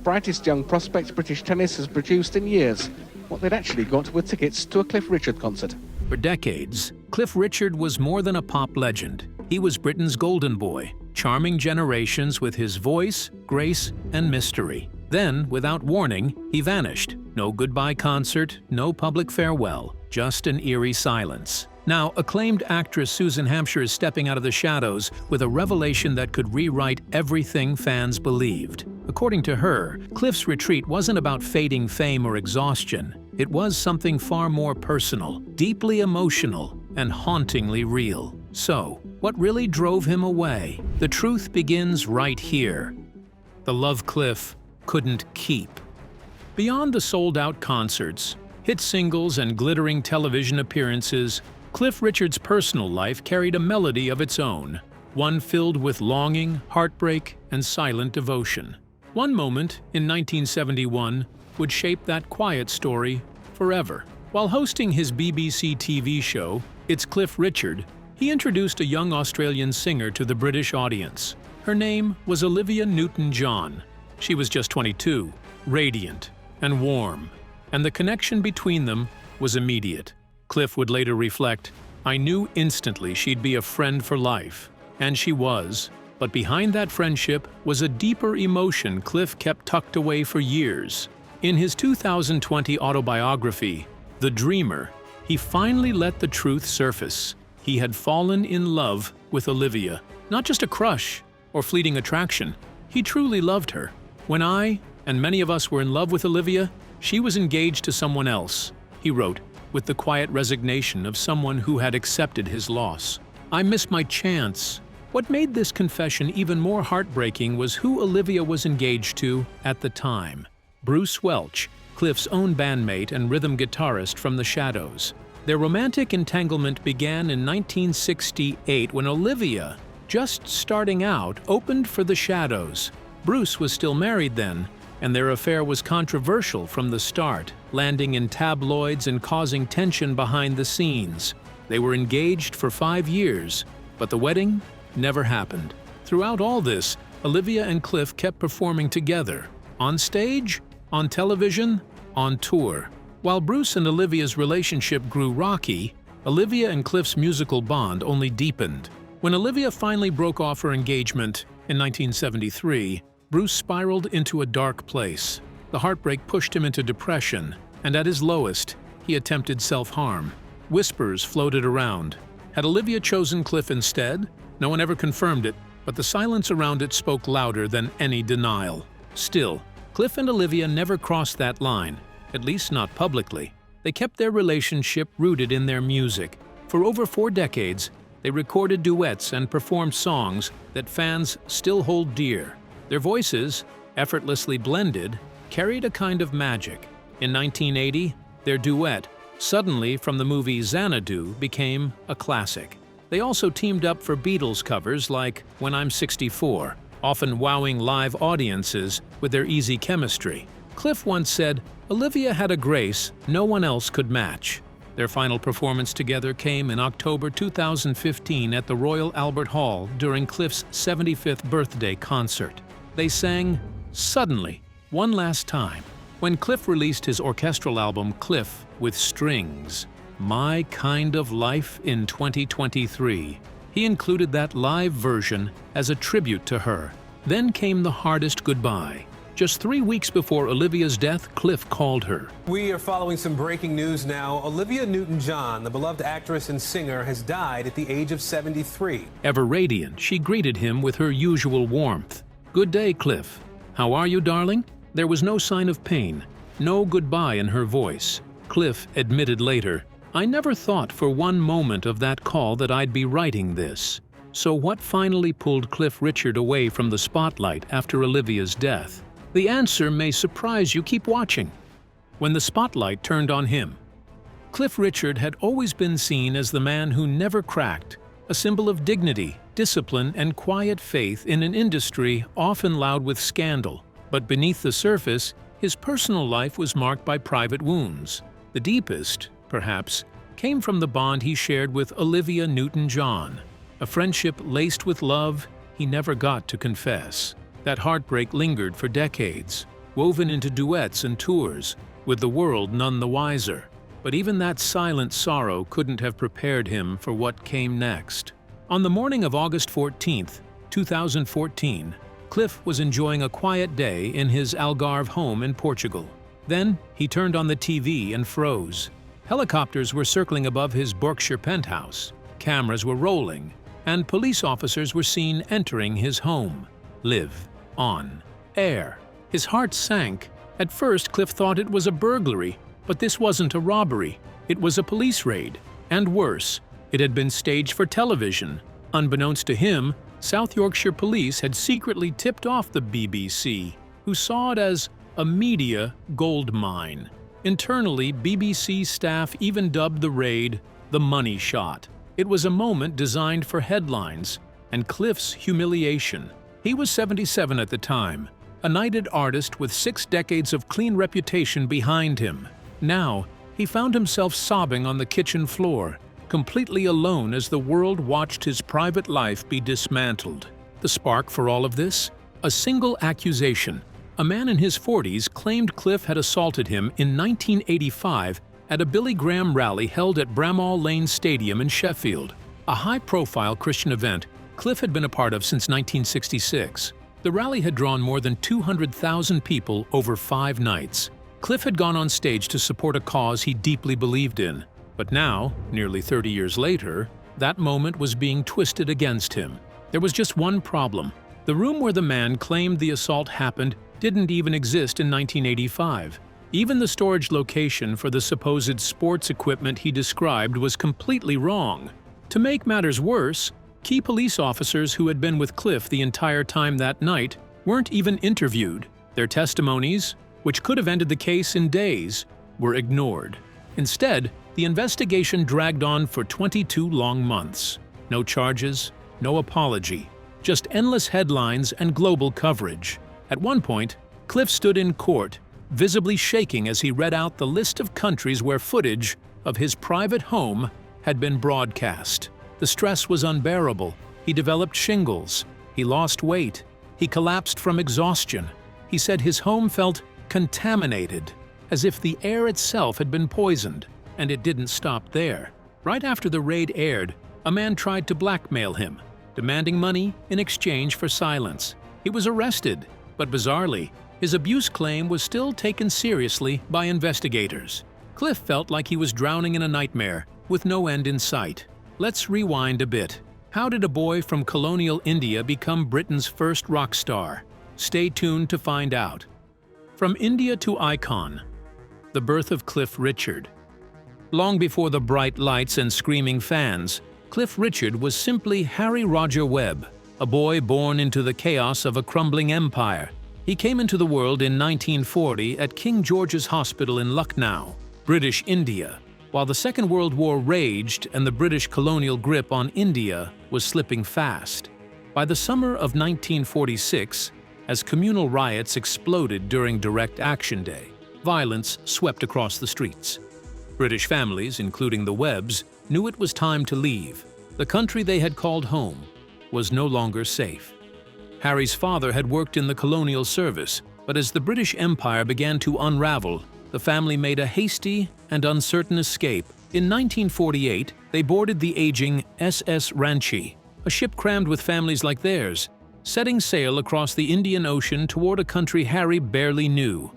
brightest young prospect British tennis has produced in years. What they'd actually got were tickets to a Cliff Richard concert. For decades, Cliff Richard was more than a pop legend. He was Britain's golden boy, charming generations with his voice, grace, and mystery. Then, without warning, he vanished. No goodbye concert, no public farewell, just an eerie silence. Now, acclaimed actress Susan Hampshire is stepping out of the shadows with a revelation that could rewrite everything fans believed. According to her, Cliff's retreat wasn't about fading fame or exhaustion. It was something far more personal, deeply emotional, and hauntingly real. So, what really drove him away? The truth begins right here. The love Cliff couldn't keep. Beyond the sold-out concerts, hit singles, and glittering television appearances, Cliff Richard's personal life carried a melody of its own, one filled with longing, heartbreak, and silent devotion. One moment, in 1971, would shape that quiet story forever. While hosting his BBC TV show, It's Cliff Richard, he introduced a young Australian singer to the British audience. Her name was Olivia Newton-John. She was just 22, radiant and warm, and the connection between them was immediate. Cliff would later reflect, "I knew instantly she'd be a friend for life." And she was. But behind that friendship was a deeper emotion Cliff kept tucked away for years. In his 2020 autobiography, The Dreamer, he finally let the truth surface. He had fallen in love with Olivia. Not just a crush or fleeting attraction. He truly loved her. "When I, and many of us, were in love with Olivia, she was engaged to someone else," he wrote, with the quiet resignation of someone who had accepted his loss. "I missed my chance." What made this confession even more heartbreaking was who Olivia was engaged to at the time. Bruce Welch, Cliff's own bandmate and rhythm guitarist from The Shadows. Their romantic entanglement began in 1968 when Olivia, just starting out, opened for The Shadows. Bruce was still married then, and their affair was controversial from the start, landing in tabloids and causing tension behind the scenes. They were engaged for 5 years, but the wedding never happened. Throughout all this, Olivia and Cliff kept performing together, on stage, on television, on tour. While Bruce and Olivia's relationship grew rocky, Olivia and Cliff's musical bond only deepened. When Olivia finally broke off her engagement in 1973, Bruce spiraled into a dark place. The heartbreak pushed him into depression, and at his lowest, he attempted self-harm. Whispers floated around. Had Olivia chosen Cliff instead? No one ever confirmed it, but the silence around it spoke louder than any denial. Still, Cliff and Olivia never crossed that line, at least not publicly. They kept their relationship rooted in their music. For over 4 decades, they recorded duets and performed songs that fans still hold dear. Their voices, effortlessly blended, carried a kind of magic. In 1980, their duet, Suddenly from the movie Xanadu, became a classic. They also teamed up for Beatles covers like When I'm 64, often wowing live audiences with their easy chemistry. Cliff once said, "Olivia had a grace no one else could match." Their final performance together came in October 2015 at the Royal Albert Hall during Cliff's 75th birthday concert. They sang Suddenly, one last time. When Cliff released his orchestral album Cliff with Strings, My Kind of Life in 2023, he included that live version as a tribute to her. Then came the hardest goodbye. Just 3 weeks before Olivia's death, Cliff called her. We are following some breaking news now. Olivia Newton-John, the beloved actress and singer, has died at the age of 73. Ever radiant, she greeted him with her usual warmth. "Good day, Cliff. How are you, darling?" There was no sign of pain, no goodbye in her voice. Cliff admitted later, "I never thought for one moment of that call that I'd be writing this." So what finally pulled Cliff Richard away from the spotlight after Olivia's death? The answer may surprise you. Keep watching. When the spotlight turned on him, Cliff Richard had always been seen as the man who never cracked, a symbol of dignity, discipline, and quiet faith in an industry often loud with scandal. But beneath the surface, his personal life was marked by private wounds. The deepest, perhaps, came from the bond he shared with Olivia Newton-John, a friendship laced with love he never got to confess. That heartbreak lingered for decades. woven into duets and tours, with the world none the wiser. But even that silent sorrow couldn't have prepared him for what came next. On the morning of August 14, 2014, Cliff was enjoying a quiet day in his Algarve home in Portugal. Then he turned on the TV and froze. Helicopters were circling above his Berkshire penthouse, cameras were rolling, and police officers were seen entering his home. Live on air. His heart sank. At first, Cliff thought it was a burglary, but this wasn't a robbery. It was a police raid. And worse, it had been staged for television. Unbeknownst to him, South Yorkshire police had secretly tipped off the BBC, who saw it as a media gold mine. Internally, BBC staff even dubbed the raid the money shot. It was a moment designed for headlines and Cliff's humiliation. He was 77 at the time, a knighted artist with 6 decades of clean reputation behind him. Now, he found himself sobbing on the kitchen floor, completely alone as the world watched his private life be dismantled. The spark for all of this? A single accusation. A man in his 40s claimed Cliff had assaulted him in 1985 at a Billy Graham rally held at Bramall Lane Stadium in Sheffield, a high-profile Christian event Cliff had been a part of since 1966. The rally had drawn more than 200,000 people over 5 nights. Cliff had gone on stage to support a cause he deeply believed in. But now, nearly 30 years later, that moment was being twisted against him. There was just one problem. The room where the man claimed the assault happened didn't even exist in 1985. Even the storage location for the supposed sports equipment he described was completely wrong. To make matters worse, key police officers who had been with Cliff the entire time that night weren't even interviewed. Their testimonies, which could have ended the case in days, were ignored. Instead, the investigation dragged on for 22 long months. No charges, no apology, just endless headlines and global coverage. At one point, Cliff stood in court, visibly shaking as he read out the list of countries where footage of his private home had been broadcast. The stress was unbearable. He developed shingles. He lost weight. He collapsed from exhaustion. He said his home felt contaminated, as if the air itself had been poisoned. And it didn't stop there. Right after the raid aired, a man tried to blackmail him, demanding money in exchange for silence. He was arrested, but bizarrely, his abuse claim was still taken seriously by investigators. Cliff felt like he was drowning in a nightmare, with no end in sight. Let's rewind a bit. How did a boy from colonial India become Britain's first rock star? Stay tuned to find out. From India to icon. The birth of Cliff Richard. Long before the bright lights and screaming fans, Cliff Richard was simply Harry Roger Webb, a boy born into the chaos of a crumbling empire. He came into the world in 1940 at King George's Hospital in Lucknow, British India, while the Second World War raged and the British colonial grip on India was slipping fast. By the summer of 1946, as communal riots exploded during Direct Action Day, violence swept across the streets. British families, including the Webbs, knew it was time to leave. The country they had called home was no longer safe. Harry's father had worked in the colonial service, but as the British Empire began to unravel, the family made a hasty and uncertain escape. In 1948, they boarded the aging SS Ranchi, a ship crammed with families like theirs, setting sail across the Indian Ocean toward a country Harry barely knew.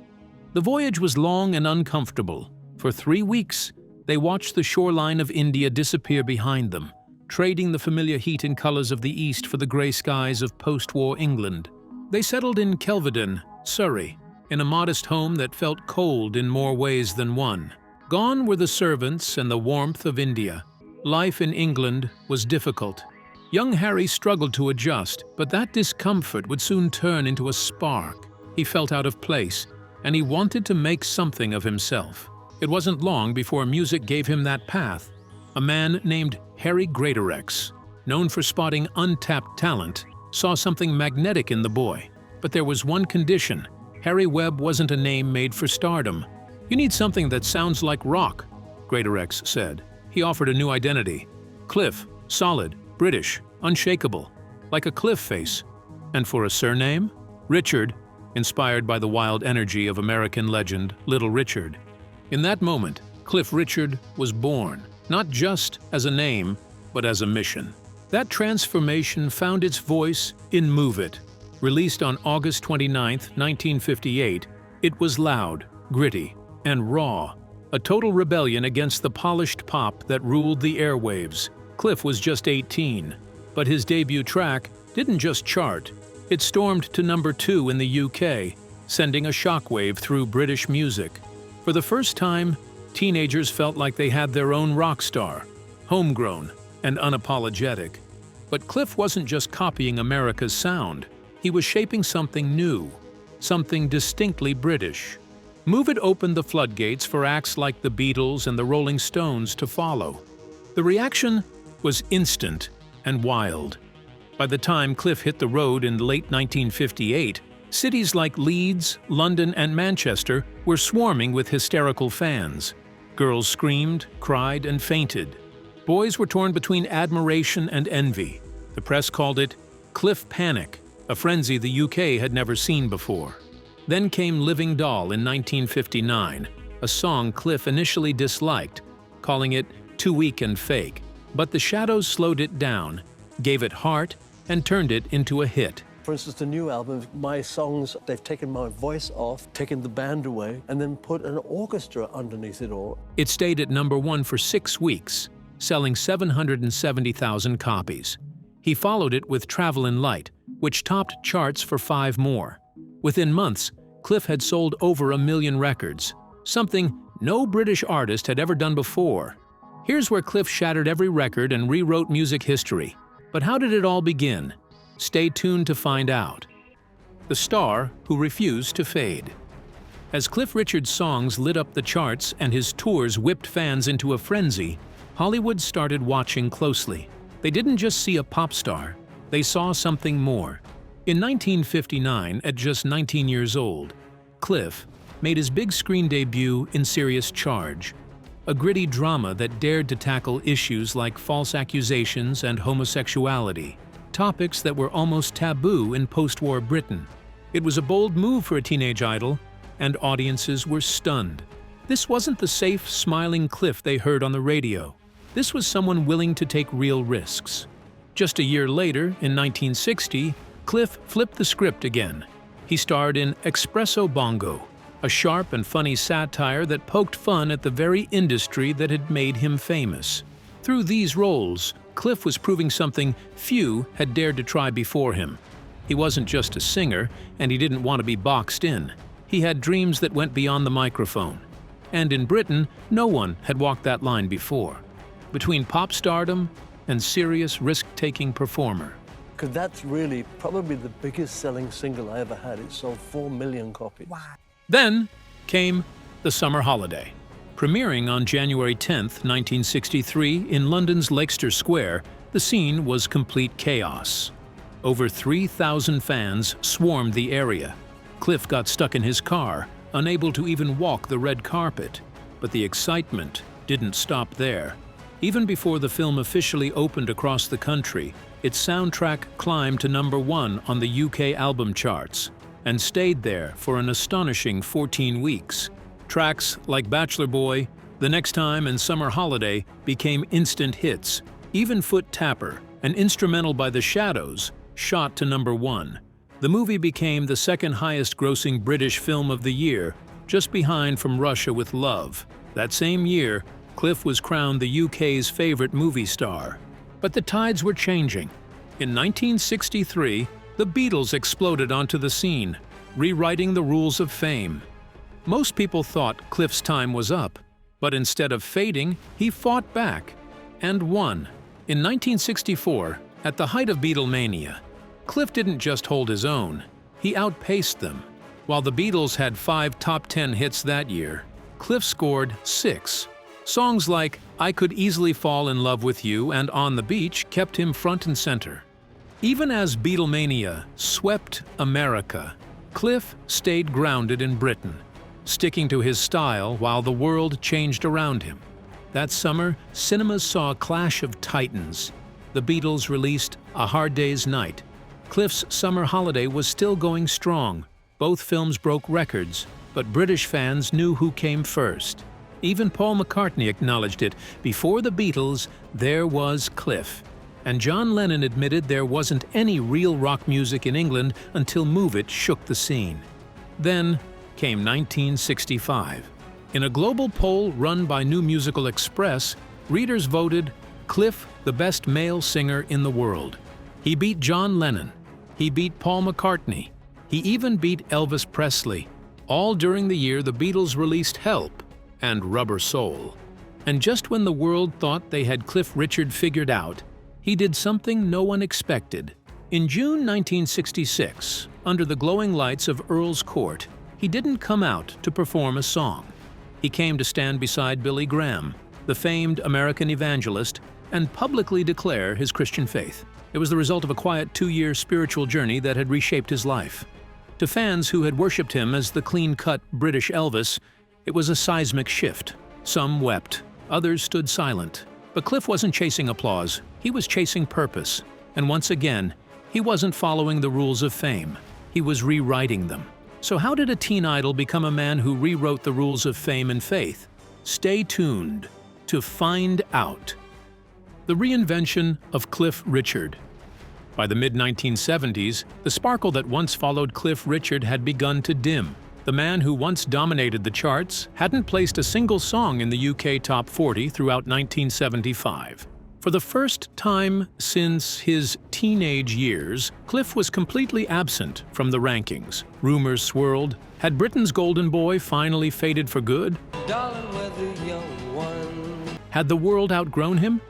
The voyage was long and uncomfortable. For 3 weeks, they watched the shoreline of India disappear behind them, trading the familiar heat and colors of the East for the grey skies of post-war England. They settled in Kelvedon, Surrey, in a modest home that felt cold in more ways than one. Gone were the servants and the warmth of India. Life in England was difficult. Young Harry struggled to adjust, but that discomfort would soon turn into a spark. He felt out of place, and he wanted to make something of himself. It wasn't long before music gave him that path. A man named Harry Greatorex, known for spotting untapped talent, saw something magnetic in the boy. But there was one condition. Harry Webb wasn't a name made for stardom. "You need something that sounds like rock," Greatorex said. He offered a new identity. Cliff, solid, British, unshakable, like a cliff face. And for a surname? Richard, inspired by the wild energy of American legend Little Richard. In that moment, Cliff Richard was born, not just as a name, but as a mission. That transformation found its voice in Move It. Released on August 29, 1958, it was loud, gritty, and raw, a total rebellion against the polished pop that ruled the airwaves. Cliff was just 18, but his debut track didn't just chart. It stormed to number 2 in the UK, sending a shockwave through British music. For the first time, teenagers felt like they had their own rock star, homegrown and unapologetic. But Cliff wasn't just copying America's sound. He was shaping something new, something distinctly British. Move It opened the floodgates for acts like the Beatles and the Rolling Stones to follow. The reaction was instant and wild. By the time Cliff hit the road in late 1958, cities like Leeds, London, and Manchester were swarming with hysterical fans. Girls screamed, cried, and fainted. Boys were torn between admiration and envy. The press called it Cliff Panic, a frenzy the UK had never seen before. Then came Living Doll in 1959, a song Cliff initially disliked, calling it too weak and fake. But the Shadows slowed it down, gave it heart, and turned it into a hit. For instance, the new album, my songs, they've taken my voice off, taken the band away, and then put an orchestra underneath it all. It stayed at number 1 for 6 weeks, selling 770,000 copies. He followed it with Travelin' Light, which topped charts for 5 more. Within months, Cliff had sold over 1 million records, something no British artist had ever done before. Here's where Cliff shattered every record and rewrote music history. But how did it all begin? Stay tuned to find out. The star who refused to fade. As Cliff Richard's songs lit up the charts and his tours whipped fans into a frenzy, Hollywood started watching closely. They didn't just see a pop star, they saw something more. In 1959, at just 19 years old, Cliff made his big screen debut in Serious Charge, a gritty drama that dared to tackle issues like false accusations and homosexuality, topics that were almost taboo in post-war Britain. It was a bold move for a teenage idol, and audiences were stunned. This wasn't the safe, smiling Cliff they heard on the radio. This was someone willing to take real risks. Just a year later, in 1960, Cliff flipped the script again. He starred in Espresso Bongo, a sharp and funny satire that poked fun at the very industry that had made him famous. Through these roles, Cliff was proving something few had dared to try before him. He wasn't just a singer, and he didn't want to be boxed in. He had dreams that went beyond the microphone. And in Britain, no one had walked that line before. Between pop stardom and serious risk-taking performer. Because that's really probably the biggest selling single I ever had. It sold 4 million copies. Wow. Then came The Summer Holiday. Premiering on January 10, 1963, in London's Leicester Square, the scene was complete chaos. Over 3,000 fans swarmed the area. Cliff got stuck in his car, unable to even walk the red carpet. But the excitement didn't stop there. Even before the film officially opened across the country, its soundtrack climbed to number 1 on the UK album charts and stayed there for an astonishing 14 weeks. Tracks like Bachelor Boy, The Next Time, and Summer Holiday became instant hits. Even Foot Tapper, an instrumental by The Shadows, shot to number 1. The movie became the second highest grossing British film of the year, just behind From Russia with Love. That same year, Cliff was crowned the UK's favorite movie star. But the tides were changing. In 1963, the Beatles exploded onto the scene, rewriting the rules of fame. Most people thought Cliff's time was up, but instead of fading, he fought back and won. In 1964, at the height of Beatlemania, Cliff didn't just hold his own, he outpaced them. While the Beatles had 5 top 10 hits that year, Cliff scored 6. Songs like I Could Easily Fall in Love with You and On the Beach kept him front and center. Even as Beatlemania swept America, Cliff stayed grounded in Britain, sticking to his style while the world changed around him. That summer, cinemas saw a clash of titans. The Beatles released A Hard Day's Night. Cliff's Summer Holiday was still going strong, Both films broke records, but British fans knew who came first. Even Paul McCartney acknowledged it. Before the Beatles, there was Cliff. And John Lennon admitted there wasn't any real rock music in England until Move It shook the scene. Then came 1965. In a global poll run by New Musical Express, readers voted Cliff the best male singer in the world. He beat John Lennon. He beat Paul McCartney. He even beat Elvis Presley, all during the year the Beatles released Help and Rubber Soul. And just when the world thought they had Cliff Richard figured out, he did something no one expected. In June 1966, under the glowing lights of Earl's Court, he didn't come out to perform a song. He came to stand beside Billy Graham, the famed American evangelist, and publicly declare his Christian faith. It was the result of a quiet 2-year spiritual journey that had reshaped his life. To fans who had worshipped him as the clean-cut British Elvis, it was a seismic shift. Some wept, others stood silent. But Cliff wasn't chasing applause, he was chasing purpose. And once again, he wasn't following the rules of fame, he was rewriting them. So how did a teen idol become a man who rewrote the rules of fame and faith? Stay tuned to find out. The reinvention of Cliff Richard. By the mid-1970s, the sparkle that once followed Cliff Richard had begun to dim. The man who once dominated the charts hadn't placed a single song in the UK Top 40 throughout 1975. For the first time since his teenage years, Cliff was completely absent from the rankings. Rumors swirled. Had Britain's golden boy finally faded for good? Darling, we're the young one. Had the world outgrown him?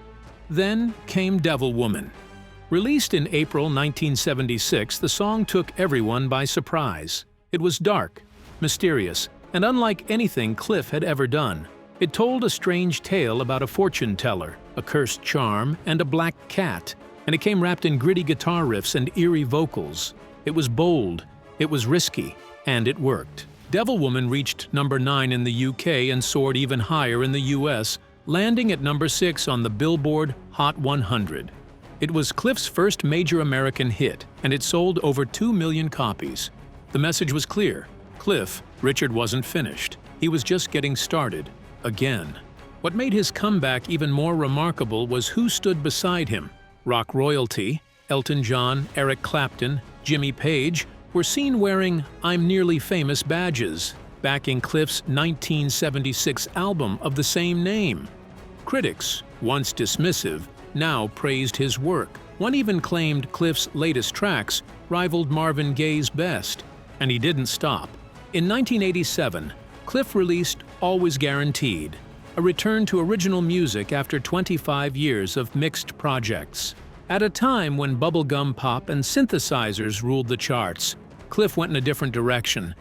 Then came Devil Woman. Released in April 1976, the song took everyone by surprise. It was dark, mysterious, and unlike anything Cliff had ever done. It told a strange tale about a fortune teller, a cursed charm, and a black cat, and it came wrapped in gritty guitar riffs and eerie vocals. It was bold, it was risky, and it worked. Devil Woman reached number 9 in the UK and soared even higher in the US, landing at number 6 on the Billboard Hot 100. It was Cliff's first major American hit, and it sold over 2 million copies. The message was clear. Cliff Richard wasn't finished. He was just getting started. Again. What made his comeback even more remarkable was who stood beside him. Rock royalty, Elton John, Eric Clapton, Jimmy Page, were seen wearing I'm Nearly Famous badges, backing Cliff's 1976 album of the same name. Critics, once dismissive, now praised his work. One even claimed Cliff's latest tracks rivaled Marvin Gaye's best. And he didn't stop. In 1987, Cliff released Always Guaranteed, a return to original music after 25 years of mixed projects. At a time when bubblegum pop and synthesizers ruled the charts, Cliff went in a different direction.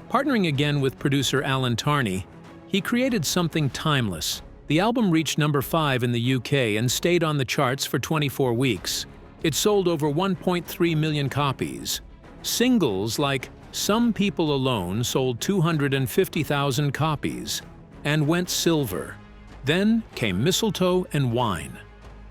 Partnering again with producer Alan Tarney, he created something timeless. The album reached number 5 in the UK and stayed on the charts for 24 weeks. It sold over 1.3 million copies. Singles like Some People Alone sold 250,000 copies and went silver. Then came Mistletoe and Wine.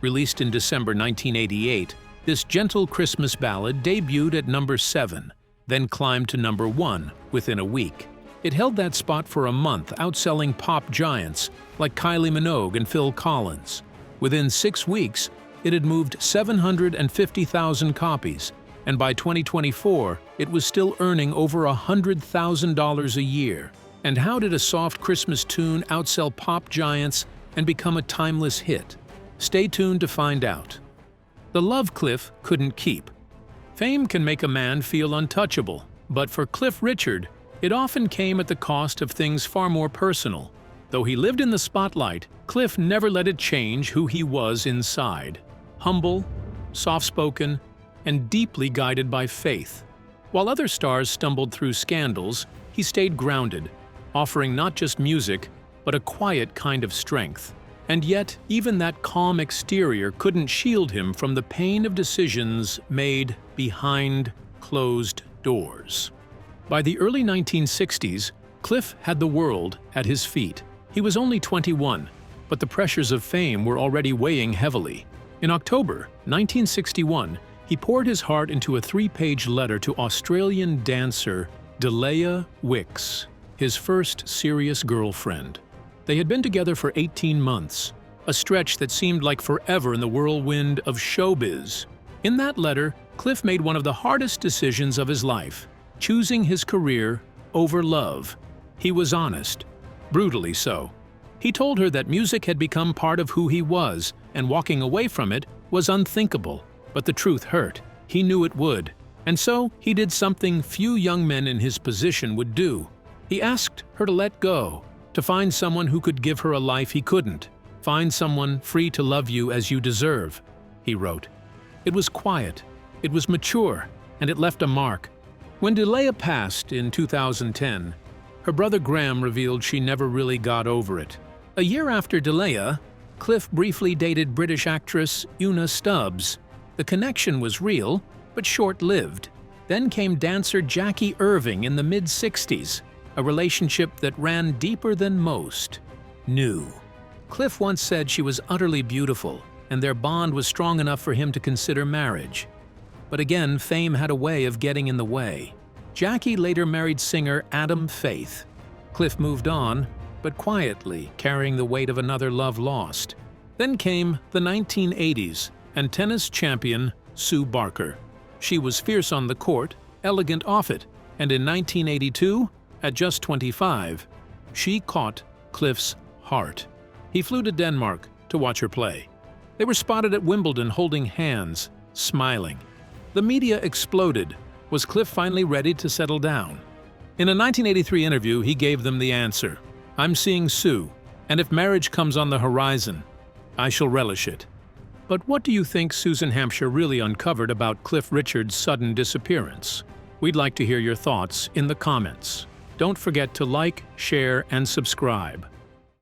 Released in December 1988, this gentle Christmas ballad debuted at number 7, then climbed to number 1 within a week. It held that spot for a month, outselling pop giants like Kylie Minogue and Phil Collins. Within 6 weeks, it had moved 750,000 copies, and by 2024, it was still earning over $100,000 a year. And how did a soft Christmas tune outsell pop giants and become a timeless hit? Stay tuned to find out. The love Cliff couldn't keep. Fame can make a man feel untouchable, but for Cliff Richard, it often came at the cost of things far more personal. Though he lived in the spotlight, Cliff never let it change who he was inside. Humble, soft-spoken, and deeply guided by faith. While other stars stumbled through scandals, he stayed grounded, offering not just music, but a quiet kind of strength. And yet, even that calm exterior couldn't shield him from the pain of decisions made behind closed doors. By the early 1960s, Cliff had the world at his feet. He was only 21, but the pressures of fame were already weighing heavily. In October 1961, he poured his heart into a 3-page letter to Australian dancer Delia Wicks, his first serious girlfriend. They had been together for 18 months, a stretch that seemed like forever in the whirlwind of showbiz. In that letter, Cliff made one of the hardest decisions of his life, choosing his career over love. He was honest, brutally so. He told her that music had become part of who he was, and walking away from it was unthinkable. But the truth hurt. He knew it would. And so he did something few young men in his position would do. He asked her to let go, to find someone who could give her a life he couldn't. Find someone free to love you as you deserve, he wrote. It was quiet, it was mature, and it left a mark. When Delia passed in 2010, her brother Graham revealed she never really got over it. A year after Delia, Cliff briefly dated British actress Una Stubbs. The connection was real, but short-lived. Then came dancer Jackie Irving in the mid-60s, a relationship that ran deeper than most knew. Cliff once said she was utterly beautiful, and their bond was strong enough for him to consider marriage. But again, fame had a way of getting in the way. Jackie later married singer Adam Faith. Cliff moved on, but quietly, carrying the weight of another love lost. Then came the 1980s and tennis champion Sue Barker. She was fierce on the court, elegant off it, and in 1982, at just 25, she caught Cliff's heart. He flew to Denmark to watch her play. They were spotted at Wimbledon holding hands, smiling. The media exploded. Was Cliff finally ready to settle down? In a 1983 interview, he gave them the answer. I'm seeing Sue, and if marriage comes on the horizon, I shall relish it. But what do you think Susan Hampshire really uncovered about Cliff Richard's sudden disappearance? We'd like to hear your thoughts in the comments. Don't forget to like, share, and subscribe.